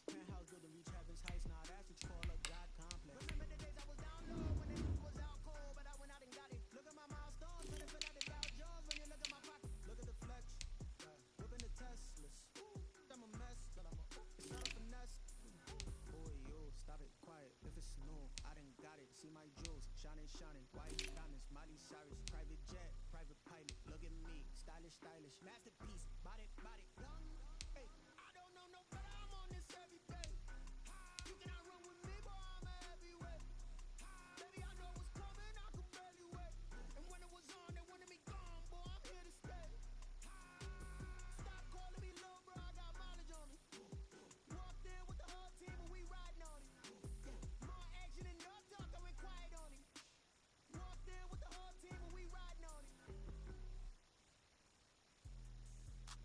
Penthouse building, reach heaven's heights. Nah, that's what you call a God complex. Remember the days I was down low when it was out cold, but I went out and got it. Look at my milestones, when it feel like the Dow Jones. When you look at my pocket, Look at the flex, whipping the Teslas. I'm a mess, but it's not a finesse. Boy, yo, stop it, quiet. If it's snow, I done got it. See my jewels, shining, shining. White diamonds, Miley Cyrus, private jet, private pilot. Look at me, stylish, stylish, masterpiece. Body, body, young. Hey, I don't know no better. I'm on this every day. You cannot run with me, boy. I'm a heavyweight. Baby, I know what's coming. I could barely wait. And when it was on, they wanted me gone, boy. I'm here to stay. Stop calling me low, bro. I got mileage on me. Walked in with the whole team and we riding on it. More action than no talk, I went quiet on it. Walked in with the whole team and we riding on it.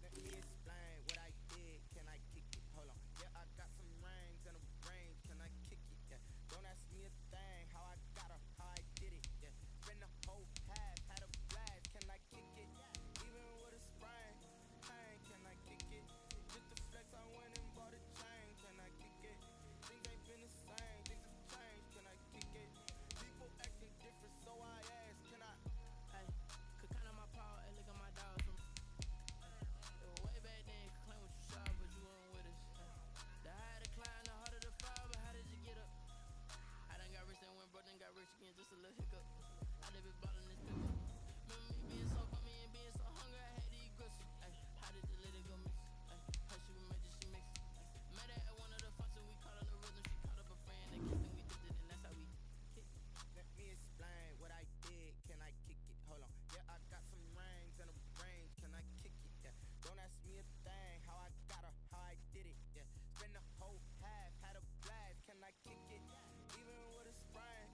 Let me explain what I did. Can I kick it? Hold on. Yeah, I got some rings and a range. Can I kick it? Yeah. Don't ask me a thing. How I got her, how I did it. Yeah. Spend the whole half, had a blast. Can I kick it? Even with a sprain. Pain, can I kick it? Just the flex, I went and bought a chain. Can I kick it? Things ain't been the same. Things have changed. Can I kick it? People acting different, so I ask. Can I? Hey, could count on my power, and look at my dogs from way back then. Could claim what you saw, but you weren't with us. The higher the climb, the harder the fall, but how did you get up? I done got rich and went broke, then got rich again, just a little hiccup. I done been ballin' this pick up. Remember me being so bummy and being so hungry, I had to eat gristle. Ay, how did the lady go miss? Ay, how she made it, she mixed. Met her at one of the functions, we caught on the rhythm, she caught up a friend, they kissed and we dipped it, and that's how we kick. Let me explain what I did. Can I kick it? Hold on. Yeah, I got some rings and a range. Can I kick it? Yeah. Don't ask me a thing. How I got her, how I did it. Yeah. Spend the whole half, had a blast. Can I kick it? Even with a sprain.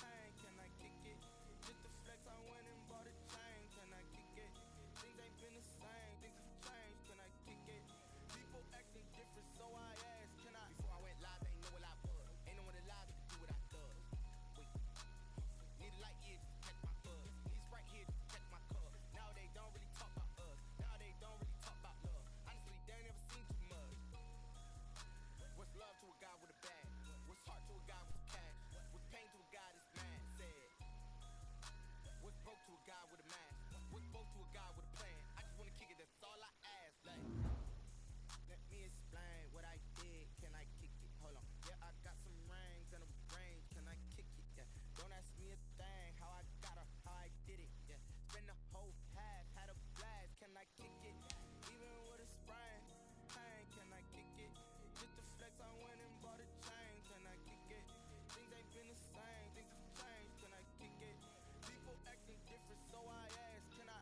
Pain, can I kick it? Just the flex, I went and bought a chain. Can I kick it? Things ain't been the same. Things have changed. Can I kick it? People acting different, so I ask. Can I? Before I went live, ain't know what I was. Ain't no one alive to do what I does. Wait. Need a light here to catch my buzz. Need Sprite here to catch my cup. Now they don't really talk about us. Now they don't really talk about love. Honestly, they ain't never seen too much. What's love to a guy with a bag? What's heart to a guy with cash? What's pain to a guy that's mad? Said. What's broke to a guy with a mask? What's both to a guy with a plan? I just wanna kick it, that's all I ask. Like. Let me explain what I did. Can I kick it? Hold on. Yeah, I got some rings and a range. Can I kick it? Yeah. Don't ask me a thing. How I got her, how I did it. Yeah. Spend the whole half, had a blast. Can I kick it? Even with a sprain. Pain, can I kick it? Just the flex, I went and bought a chain. Can I kick it? Things ain't been the same. Things have changed. Can I kick it? People acting different, so I ask. Can I?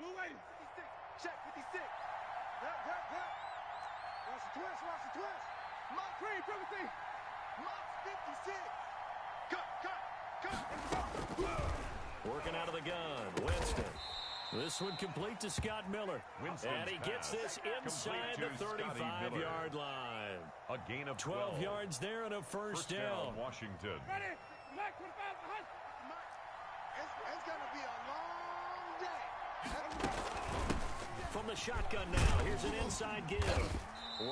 Blue lady. 56. Check 56. Yep. Watch the twist. Mock Cream, everything. Mock 56. Cut. Working out of the gun, Winston. This one complete to Scott Miller. And he gets this inside the 35-yard line. A gain of 12 yards there and a first down. Washington. Ready? Mac 25. It's going to be a long day. From the shotgun now, here's an inside give.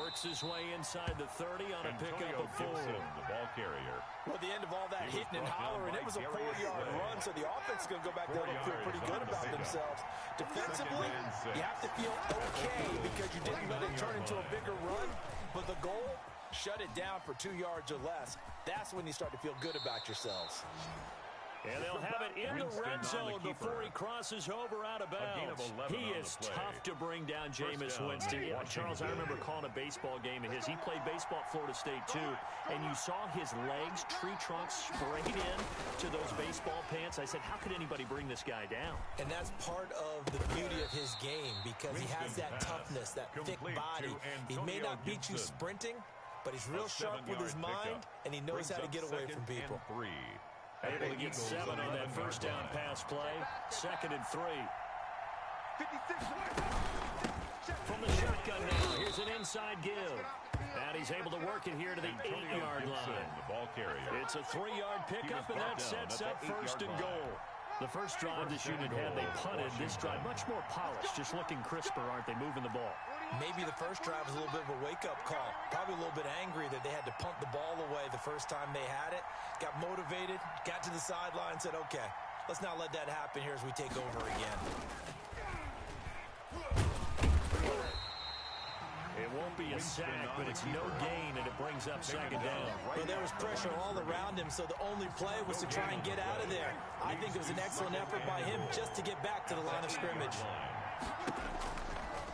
Works his way inside the 30 on a pickup of 4. The ball carrier. Well, at the end of all that hitting and hollering, it was a 4-yard run, so the offense is going to go back there and feel pretty good about themselves. Defensively, you have to feel okay because you didn't let it turn into a bigger run, but the goal, shut it down for 2 yards or less. That's when you start to feel good about yourselves. And they'll have it in the red zone before he crosses over out of bounds. He is tough to bring down, Jameis Winston. Yeah, Charles, I remember calling a baseball game of his. He played baseball at Florida State, too. And you saw his legs, tree trunks sprayed in to those baseball pants. I said, how could anybody bring this guy down? And that's part of the beauty of his game because he has that toughness, that thick body. He may not beat you sprinting, but he's real sharp with his mind, and he knows how to get away from people. Able to get 7 on that first down pass play. 2nd and 3. 56. From the shotgun now, here's an inside give. And he's able to work it here to the 8-yard line. The ball carrier. It's a 3-yard pickup, and that sets up 1st and goal. The first drive this unit had, they punted. This drive, much more polished, just looking crisper, aren't they, moving the ball? Maybe the first drive was a little bit of a wake-up call. Probably a little bit angry that they had to punt the ball away the first time they had it. Got motivated, got to the sideline, said, okay, let's not let that happen here as we take over again. It won't be a sack, but it's no gain, and it brings up 2nd down. Well, there was pressure all around him, so the only play was to try and get out of there. I think it was an excellent effort by him just to get back to the line of scrimmage.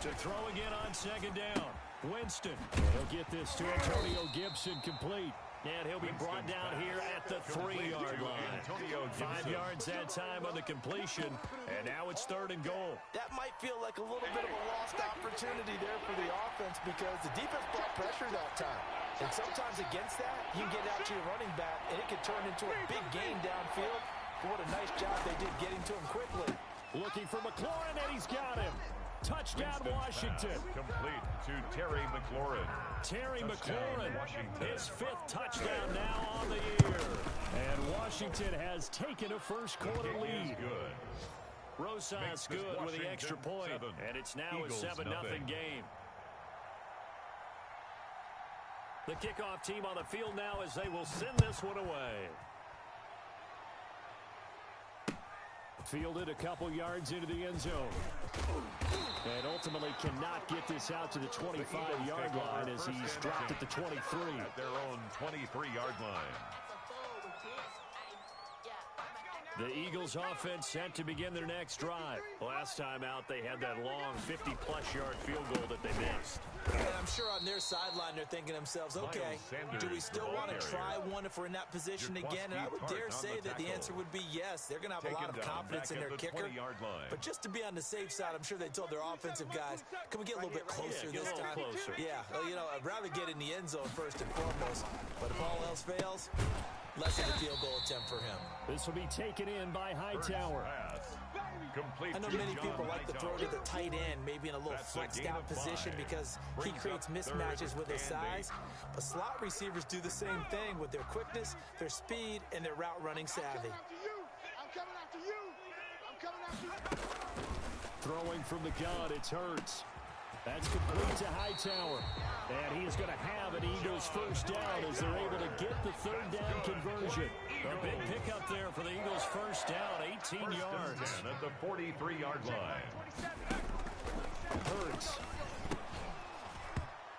To throw again on 2nd down. Winston. He'll get this to Antonio Gibson complete. And he'll be brought down here at the 3-yard line. 5 yards that time on the completion. And now it's 3rd and goal. That might feel like a little bit of a lost opportunity there for the offense because the defense brought pressure that time. And sometimes against that, you can get out to your running back, and it can turn into a big gain downfield. But what a nice job they did getting to him quickly. Looking for McLaurin, and he's got him. Touchdown, Washington. Complete to Terry McLaurin. Terry McLaurin, his 5th touchdown now on the year. And Washington has taken a first-quarter lead. Rosas good with the extra point, and it's now a 7-0 game. The kickoff team on the field now as they will send this one away. Fielded a couple yards into the end zone. And ultimately cannot get this out to the 25-yard line as he's dropped at the 23. At their own 23-yard line. The Eagles offense set to begin their next drive. Last time out, they had that long 50-plus yard field goal that they missed. And I'm sure on their sideline they're thinking to themselves, okay, do we still want to try one if we're in that position again? And I would dare say that the answer would be yes. They're going to have a lot of confidence in their kicker. But just to be on the safe side, I'm sure they told their offensive guys, can we get a little bit closer this time? Yeah, well, you know, I'd rather get in the end zone first and foremost. But if all else fails, less of a field goal attempt for him. This will be taken in by Hightower. I know many people like to throw to the tight end, maybe in a little flexed out position because he creates mismatches with his size. But slot receivers do the same thing with their quickness, their speed, and their route running savvy. I'm coming after you. I'm coming after you. Throwing from the gun, it's Hurts. That's complete to Hightower. And he is going to have an Eagles first down as they're able to get the 3rd down conversion. A big pickup there for the Eagles first down, 18 yards. At the 43-yard line. Hurts.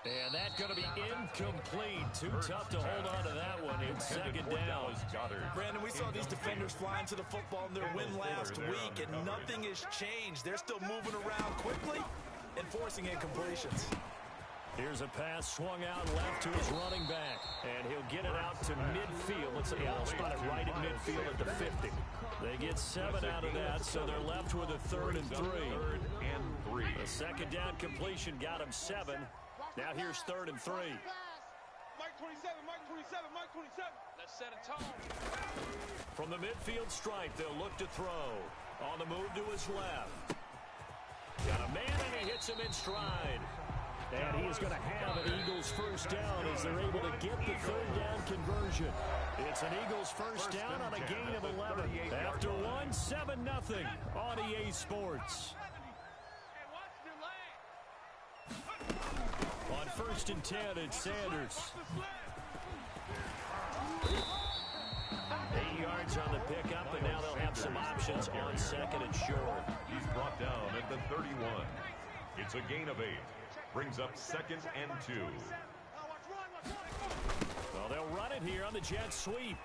And that's going to be incomplete. Too tough to hold on to that one. It's 2nd down. Brandon, we saw these defenders flying to the football in their win last week, and nothing has changed. They're still moving around quickly and forcing incompletions. Here's a pass swung out left to his running back. And he'll get it out to midfield. Let's see, they'll spot it right at midfield at the 50. They get 7 out of that, so they're left with a 3rd and 3. The second down completion got him 7. Now here's 3rd and 3. Mike 27, Mike 27, Mike 27. Let's set a tone. From the midfield stripe, they'll look to throw. On the move to his left. Got a man, and he hits him in stride. And he is going to have an Eagles first down as they're able to get the 3rd down conversion. It's an Eagles first down on a gain of 11. After 1, 7-0 on EA Sports. On 1st and 10, it's Sanders. 8 yards on the pickup, and now they'll have some options on 2nd and short. He's brought down at the 31. It's a gain of 8. Brings up 2nd and 2. Well, they'll run it here on the jet sweep.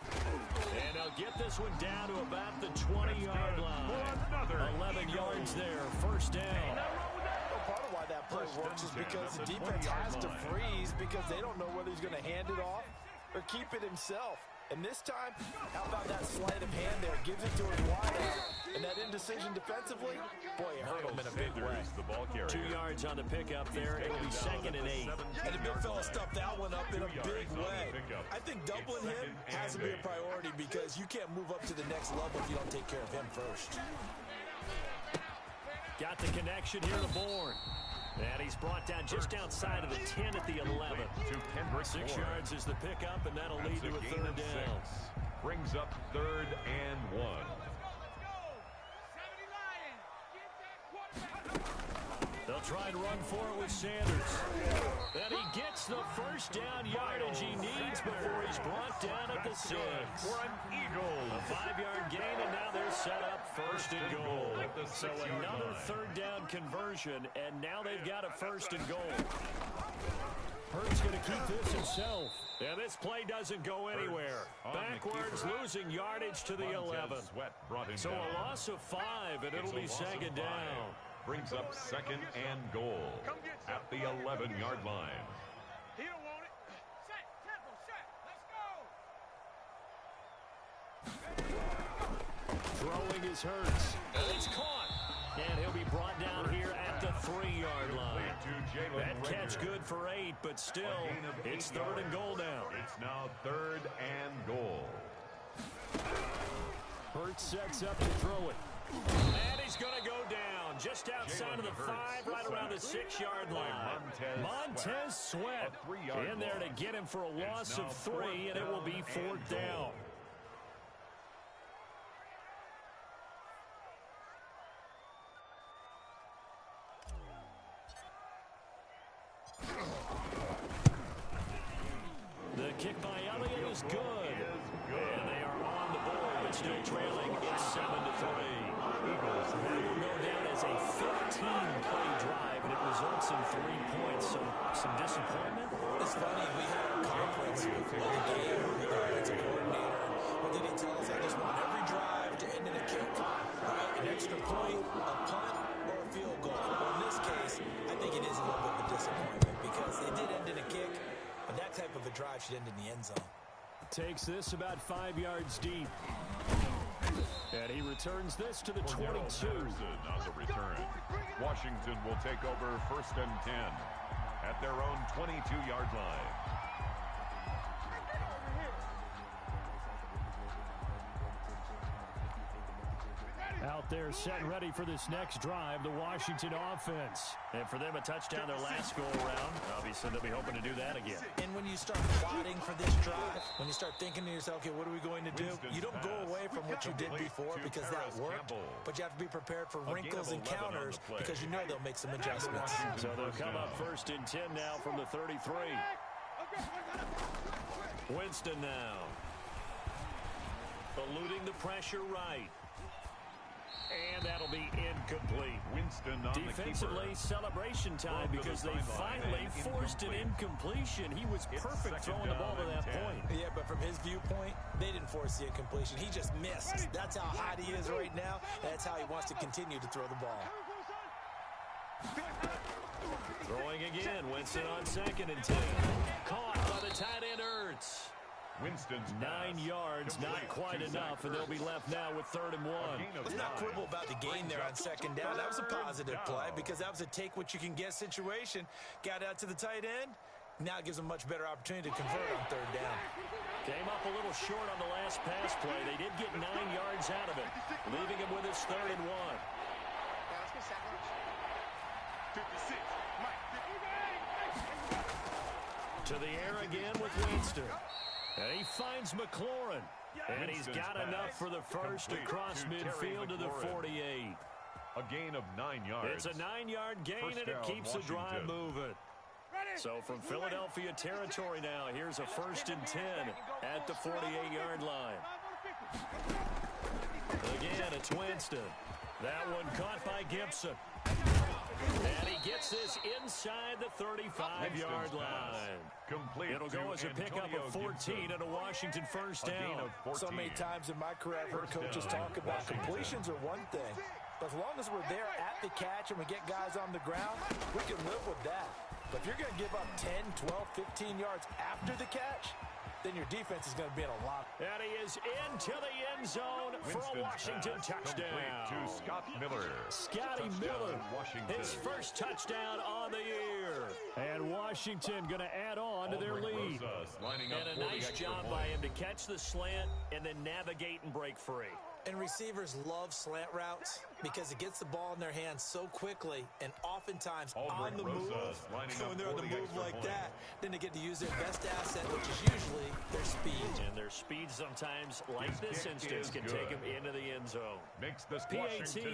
And they'll get this one down to about the 20-yard line. 11 yards there, first down. Part of why that play works is because the defense has to freeze because they don't know whether he's going to hand it off or keep it himself. And this time, how about that sleight of hand there? Gives it to his wide out. And that indecision defensively, boy, it hurt him in a big way. 2 yards on the pickup there. It'll be 2nd and 8. And the big fella stuffed that one up in a big way. I think doubling him has to be a priority because you can't move up to the next level if you don't take care of him first. Got the connection here to Bourne. And he's brought down just outside of the 10 at the 11. 6 yards is the pickup, and that'll lead to a 3rd down. Brings up 3rd and 1. They'll try and run for it with Sanders. And he gets the first down yardage he needs before he's brought down at the 6. For an Eagle. A 5-yard gain, and now they're set up 1st and goal. So another 3rd down conversion, and now they've got a 1st and goal. Hurt's going to keep this himself. And this play doesn't go anywhere. Backwards, losing yardage to the 11. So a loss of 5, and it'll be 2nd down. Brings up 2nd and goal at the 11-yard line. He don't want it. Set, tempo, set. Let's go. Throwing is Hurts. And it's caught. And he'll be brought down here at the 3-yard line. That catch good for 8, but still, it's 3rd and goal now. It's now 3rd and goal. Hurts sets up to throw it. And he's going to go down just outside of the 5, right around the 6-yard line. Montez Sweat in there to get him for a loss of 3, and it will be 4th down. The kick by Elliott is good. And they are on the board, but still trailing. It's 7-3. Eagles will go down as a 15-play drive, and it results in 3 points. So some disappointment. It's funny, we had a conference with the game, with the offensive coordinator. What did he tell us? I just want every drive to end in a kick. Right? An extra point, a punt, or a field goal. Well, in this case, I think it is a little bit of a disappointment because it did end in a kick, but that type of a drive should end in the end zone. Takes this about 5 yards deep. And he returns this to the 22. On the return. Washington will take over 1st and 10 at their own 22-yard line. Out there set and ready for this next drive, the Washington offense. And for them, a touchdown their last go-around. Obviously, they'll be hoping to do that again. And when you start plotting for this drive, when you start thinking to yourself, okay, what are we going to do? You don't go away from what you did before because that worked, but you have to be prepared for wrinkles and counters because you know they'll make some adjustments. So they'll come up 1st and 10 now from the 33. Winston now. Eluding the pressure right. And that'll be incomplete. Winston on defensively, celebration time because they finally forced an incompletion. He was perfect throwing the ball to that point. Yeah, but from his viewpoint, they didn't force the incompletion. He just missed. That's how hot he is right now. That's how he wants to continue to throw the ball. Throwing again. Winston on 2nd and 10. Caught by the tight end Ertz. Winston's 9 yards, not quite enough, and they'll be left now with 3rd and 1. Let's not quibble about the gain there on 2nd down. That was a positive play because that was a take-what-you-can-get situation. Got out to the tight end. Now it gives them a much better opportunity to convert on 3rd down. Came up a little short on the last pass play. They did get 9 yards out of it, leaving him with his 3rd and 1. To the air again with Winston. And he finds McLaurin. And he's got enough for the first across midfield to the 48. A gain of 9 yards. It's a 9-yard gain, and it keeps the drive moving. So from Philadelphia territory now, here's a 1st and 10 at the 48-yard line. Again, it's Winston. That one caught by Gibson. And he gets this inside the 35-yard line. Complete. It'll go as a pickup of 14 and a Washington first down. So many times in my career, I've heard coaches talk about completions are one thing. But as long as we're there at the catch and we get guys on the ground, we can live with that. But if you're going to give up 10, 12, 15 yards after the catch, then your defense is going to be in a lot. And he is into the end zone for a Washington touchdown. To Scott Miller. Scotty Miller, his first touchdown on the year. And Washington going to add on to their lead. And a nice job by him to catch the slant and then navigate and break free. And receivers love slant routes because it gets the ball in their hands so quickly and oftentimes on the move. When they're on the move like that, then they get to use their best asset, which is usually their speed. And their speed sometimes, like this instance, can take them into the end zone. Makes this PAT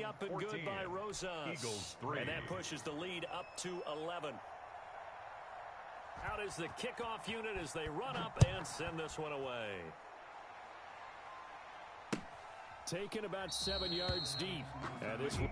up and 14. good by Rosas. Eagles 3. And that pushes the lead up to 11. Out is the kickoff unit as they run up and send this one away. Taken about 7 yards deep. And this one.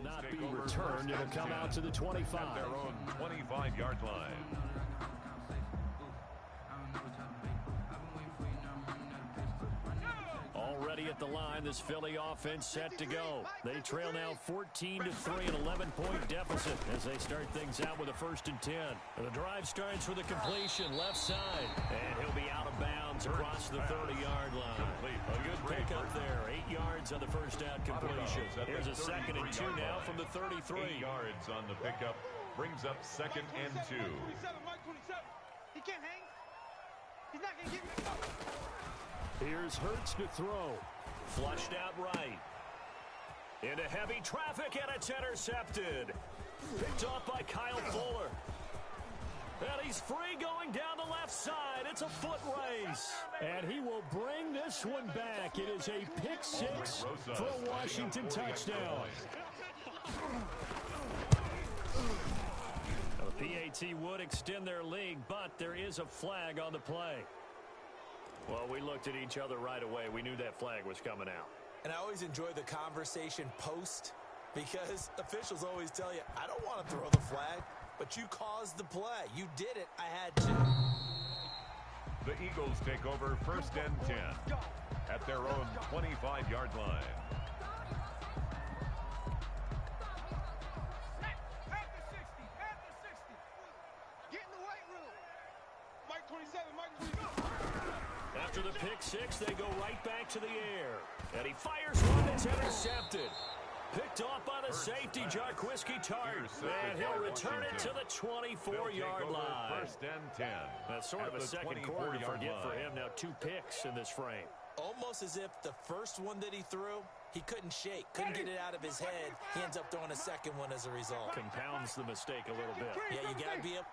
Not be returned. It'll come out to the 25. At their own 25-yard line. Already at the line, this Philly offense set to go. They trail now 14-3, an 11-point deficit as they start things out with a 1st and 10. And the drive starts with a completion left side. And he'll be out of bounds across the 30-yard line. A good pickup there. 8 yards on the first down completion. Here's a 2nd and 2 now from the 33. 8 yards on the pickup. Brings up 2nd and 2. He can't hang. He's not going to give me. Here's Hurts to throw. Flushed out right. Into heavy traffic, and it's intercepted. Picked off by Kyle Fuller. And he's free going down the left side. It's a foot race. And he will bring this one back. It is a pick six for a Washington touchdown. The PAT would extend their lead, but there is a flag on the play. Well, we looked at each other right away. We knew that flag was coming out. And I always enjoy the conversation post because officials always tell you, I don't want to throw the flag, but you caused the play. You did it. I had to. The Eagles take over 1st and 10 at their own 25-yard line. After the pick six, they go right back to the air. And he fires one that's intercepted. Picked off by the safety, Jarquiski Tart. And he'll return it to the 24-yard line. 1st and 10. That's sort of a second quarter to forget for him. Now 2 picks in this frame. Almost as if the first one that he threw, he couldn't shake, couldn't get it out of his head. He ends up throwing a second one as a result. Compounds the mistake a little bit. Yeah, you got to be able